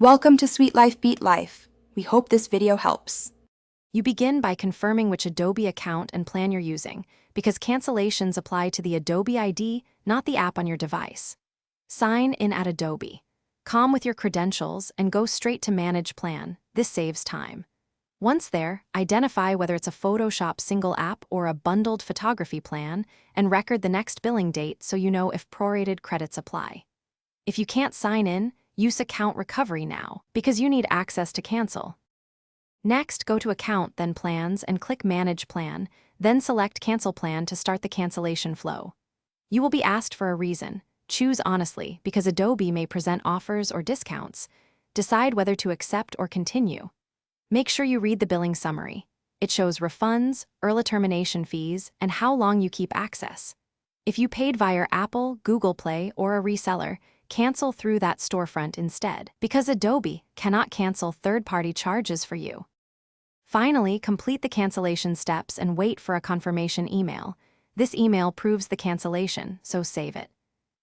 Welcome to Sweet Life Beat Life. We hope this video helps. You begin by confirming which Adobe account and plan you're using, because cancellations apply to the Adobe ID, not the app on your device. Sign in at Adobe. Calm with your credentials and go straight to Manage Plan. This saves time. Once there, identify whether it's a Photoshop single app or a bundled photography plan, and record the next billing date so you know if prorated credits apply. If you can't sign in, use Account Recovery now, because you need access to cancel. Next, go to Account, then Plans, and click Manage Plan, then select Cancel Plan to start the cancellation flow. You will be asked for a reason. Choose honestly, because Adobe may present offers or discounts. Decide whether to accept or continue. Make sure you read the billing summary. It shows refunds, early termination fees, and how long you keep access. If you paid via Apple, Google Play, or a reseller, cancel through that storefront instead, because Adobe cannot cancel third-party charges for you. Finally, complete the cancellation steps and wait for a confirmation email. This email proves the cancellation, so save it.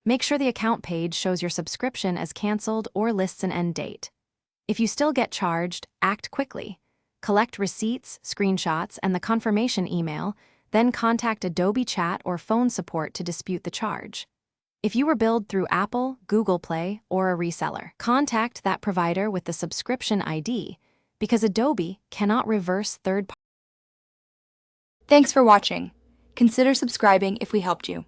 Make sure the account page shows your subscription as canceled or lists an end date. If you still get charged, act quickly. Collect receipts, screenshots, and the confirmation email, then contact Adobe Chat or phone support to dispute the charge. If you were billed through Apple, Google Play, or a reseller, contact that provider with the subscription ID, because Adobe cannot reverse third-party. Thanks for watching. Consider subscribing if we helped you.